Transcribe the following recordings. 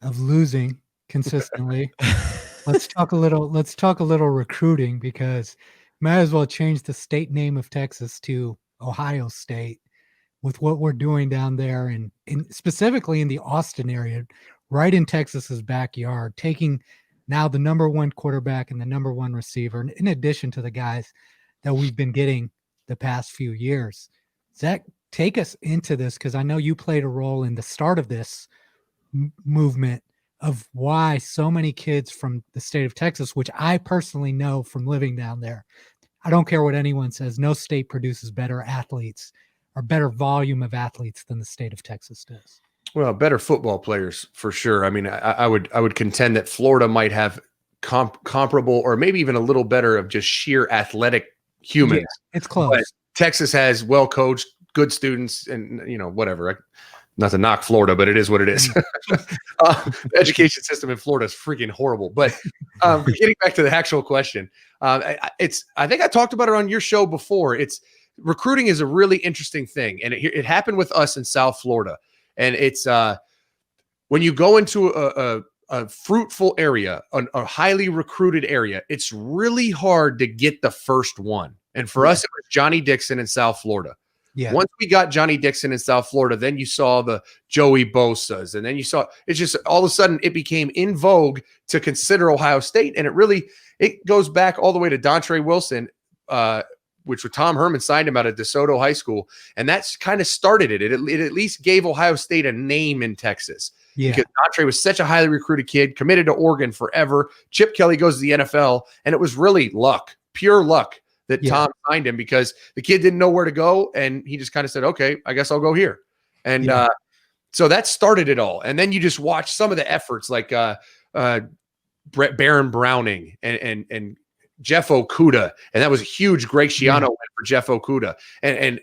of losing consistently. Let's talk a little recruiting because might as well change the state name of Texas to Ohio State with what we're doing down there and specifically in the Austin area, right in Texas's backyard, taking now the number one quarterback and the number one receiver, in addition to the guys that we've been getting the past few years. Zach, take us into this because I know you played a role in the start of this movement of why so many kids from the state of Texas, which I personally know from living down there. I don't care what anyone says, no state produces better athletes or better volume of athletes than the state of Texas does. Well, better football players for sure. I mean, I would contend that Florida might have comparable or maybe even a little better of just sheer athletic humans. Yeah, it's close. But Texas has well coached, good students, and whatever. Not to knock Florida, but it is what it is. The education system in Florida is freaking horrible. But getting back to the actual question, I think I talked about it on your show before. Recruiting is a really interesting thing, and it happened with us in South Florida. And it's when you go into a fruitful area, a highly recruited area, it's really hard to get the first one. And for us, it was Johnny Dixon in South Florida. Yeah. Once we got Johnny Dixon in South Florida, then you saw the Joey Bosa's, and then you saw it's just all of a sudden it became in vogue to consider Ohio State, and it goes back all the way to Dontre Wilson, which Tom Herman signed him out of DeSoto High School, and that's kind of started it. It at least gave Ohio State a name in Texas. Yeah. Because Dontre was such a highly recruited kid, committed to Oregon forever. Chip Kelly goes to the NFL, and it was really luck, pure luck, that Tom signed him because the kid didn't know where to go, and he just kind of said, okay, I guess I'll go here. And so that started it all. And then you just watch some of the efforts like Baron Browning and Jeff Okuda, and that was a huge Greg Schiano win for Jeff Okuda. And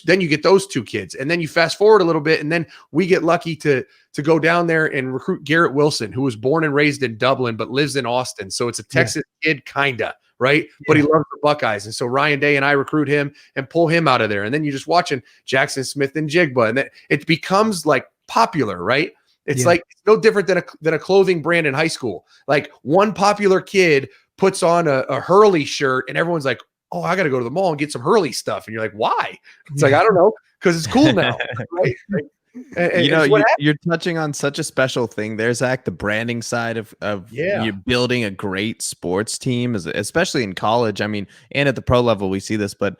then you get those two kids, and then you fast forward a little bit, and then we get lucky to go down there and recruit Garrett Wilson, who was born and raised in Dublin but lives in Austin. So it's a Texas kid, kinda, right? Yeah. But he loves the Buckeyes, and so Ryan Day and I recruit him and pull him out of there. And then you're just watching Jackson Smith and Jigba, and then it becomes like popular, right? It's like it's no different than a clothing brand in high school. Like one popular kid puts on a Hurley shirt and everyone's like, oh, I got to go to the mall and get some Hurley stuff. And you're like, why? It's like, I don't know, because it's cool now. Right? Like, you're touching on such a special thing there, Zach, the branding side of you building a great sports team, especially in college. I mean, and at the pro level, we see this, but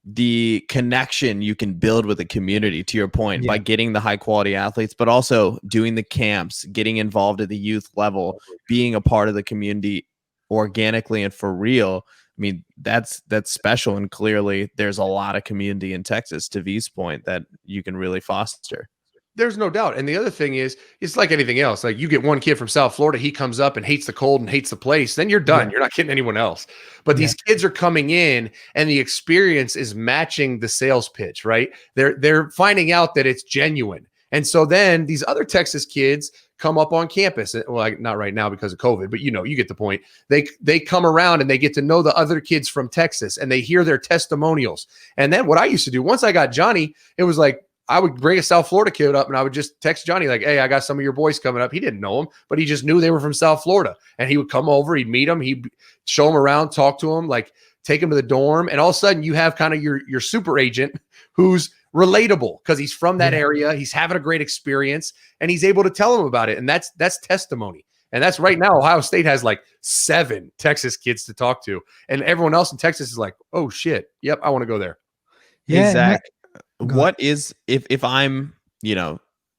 the connection you can build with the community, to your point, by getting the high quality athletes, but also doing the camps, getting involved at the youth level, being a part of the community organically and for real. I mean, that's special. And clearly there's a lot of community in Texas, to V's point, that you can really foster. There's no doubt. And the other thing is, it's like anything else. Like you get one kid from South Florida, he comes up and hates the cold and hates the place, then you're done. You're not getting anyone else. But these kids are coming in and the experience is matching the sales pitch, right? They're finding out that it's genuine. And so then these other Texas kids come up on campus. Well, like, not right now because of COVID, but you get the point. They come around and they get to know the other kids from Texas and they hear their testimonials. And then what I used to do, once I got Johnny, it was like, I would bring a South Florida kid up and I would just text Johnny like, hey, I got some of your boys coming up. He didn't know them, but he just knew they were from South Florida. And he would come over, he'd meet them, he'd show them around, talk to them, like take them to the dorm. And all of a sudden you have kind of your super agent who's relatable because he's from that area. He's having a great experience and he's able to tell them about it. And that's testimony. And that's right now, Ohio State has like 7 Texas kids to talk to. And everyone else in Texas is like, oh shit. Yep. I want to go there. Yeah. Hey, Zach, what is, if I'm,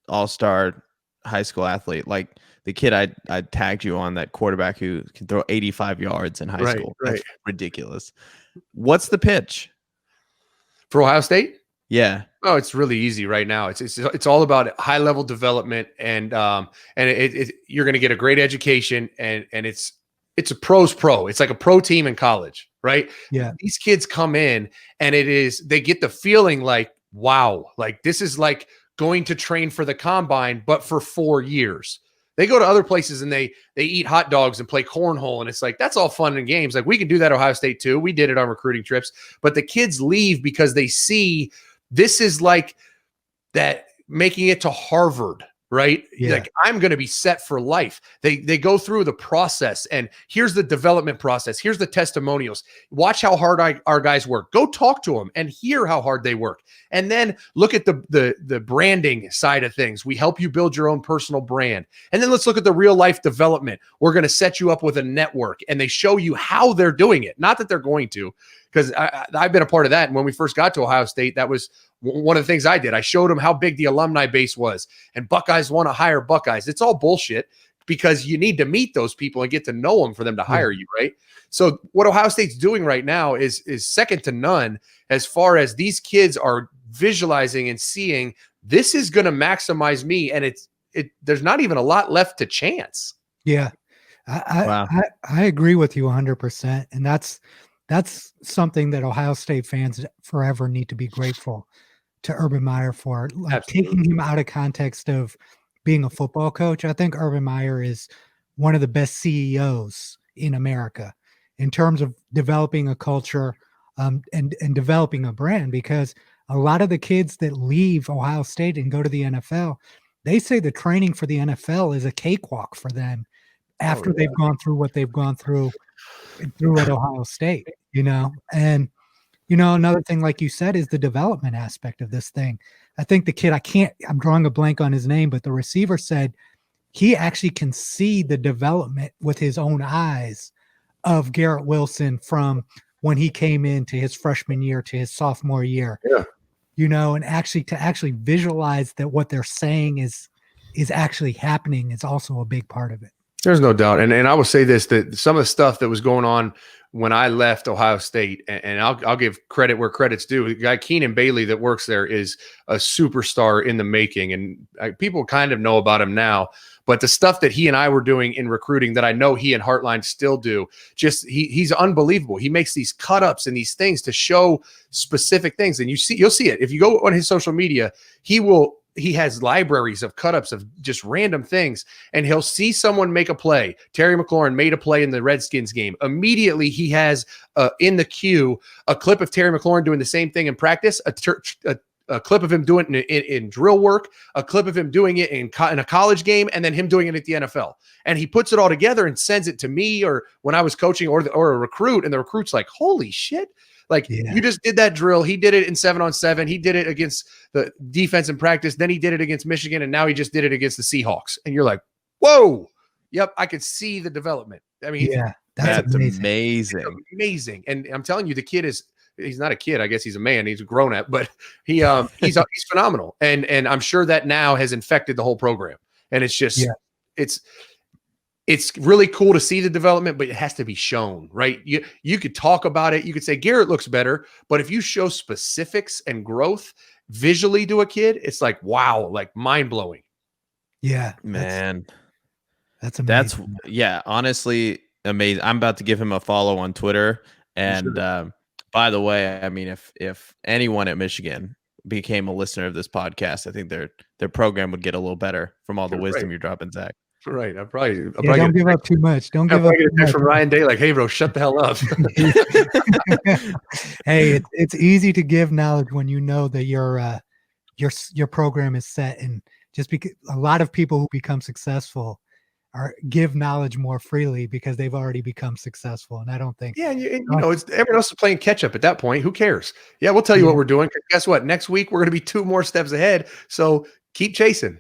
all-star high school athlete, like the kid I tagged you on, that quarterback who can throw 85 yards in high school. Right. That's ridiculous. What's the pitch for Ohio State? Yeah. Oh, it's really easy right now. It's all about high level development and you're going to get a great education and it's a pro's pro. It's like a pro team in college, right? Yeah. These kids come in and they get the feeling like, wow, like this is like going to train for the combine, but for 4 years. They go to other places and they eat hot dogs and play cornhole. And it's like, that's all fun and games. Like we can do that at Ohio State too. We did it on recruiting trips, but the kids leave because they see this is like that making it to Harvard right? Yeah. Like, I'm going to be set for life. They go through the process, and here's the development process. Here's the testimonials. Watch how hard our guys work. Go talk to them and hear how hard they work. And then look at the branding side of things. We help you build your own personal brand. And then let's look at the real life development. We're going to set you up with a network, and they show you how they're doing it. Not that they're going to, because I've been a part of that. And when we first got to Ohio State, that was one of the things I did. I showed them how big the alumni base was, and Buckeyes want to hire Buckeyes. It's all bullshit, because you need to meet those people and get to know them for them to hire you, right? So what Ohio State's doing right now is second to none, as far as these kids are visualizing and seeing, this is going to maximize me. And there's not even a lot left to chance. Yeah. I agree with you 100%. And that's something that Ohio State fans forever need to be grateful to Urban Meyer for, like, taking him out of context of being a football coach. I think Urban Meyer is one of the best CEOs in America in terms of developing a culture and developing a brand, because a lot of the kids that leave Ohio State and go to the NFL, they say the training for the NFL is a cakewalk for them after they've gone through what they've gone through at Ohio State, and another thing, like you said, is the development aspect of this thing. I think the kid, I'm drawing a blank on his name, but the receiver said he actually can see the development with his own eyes of Garrett Wilson from when he came into his freshman year to his sophomore year. Yeah. And actually visualize that what they're saying is actually happening is also a big part of it. There's no doubt. And I will say this, that some of the stuff that was going on when I left Ohio State, and I'll give credit where credit's due. The guy Keenan Bailey that works there is a superstar in the making, and people kind of know about him now. But the stuff that he and I were doing in recruiting, that I know he and Heartline still do, he's unbelievable. He makes these cut-ups and these things to show specific things, and you'll see it if you go on his social media. He has libraries of cut-ups of just random things, and he'll see someone make a play. Terry McLaurin made a play in the Redskins game. Immediately, he has in the queue a clip of Terry McLaurin doing the same thing in practice, a clip of him doing it in drill work, a clip of him doing it in a college game, and then him doing it at the NFL. And he puts it all together and sends it to me, or when I was coaching, or a recruit, and the recruit's like, holy shit. You just did that drill. He did it in 7-on-7. He did it against the defense in practice. Then he did it against Michigan. And now he just did it against the Seahawks. And you're like, whoa, yep, I could see the development. I mean, that's amazing. Amazing. And I'm telling you, the kid he's not a kid. I guess he's a man. He's a grown up, but he's phenomenal. And I'm sure that now has infected the whole program. And it's just, it's really cool to see the development, but it has to be shown, right? You could talk about it. You could say Garrett looks better, but if you show specifics and growth visually to a kid, it's like, wow, like mind blowing. Yeah, man. That's amazing. Honestly, amazing. I'm about to give him a follow on Twitter. And by the way, I mean, if anyone at Michigan became a listener of this podcast, I think their program would get a little better from all the wisdom you're dropping, Zach. Right. I'll probably don't give up too much. Don't give up too much. From Ryan Day, like, hey, bro, shut the hell up. Hey, it's easy to give knowledge when you know that your program is set, and just because a lot of people who become successful give knowledge more freely because they've already become successful. And I don't think, it's everyone else is playing catch up at that point. Who cares? Yeah, we'll tell you what we're doing. Guess what? Next week we're going to be 2 more steps ahead. So keep chasing.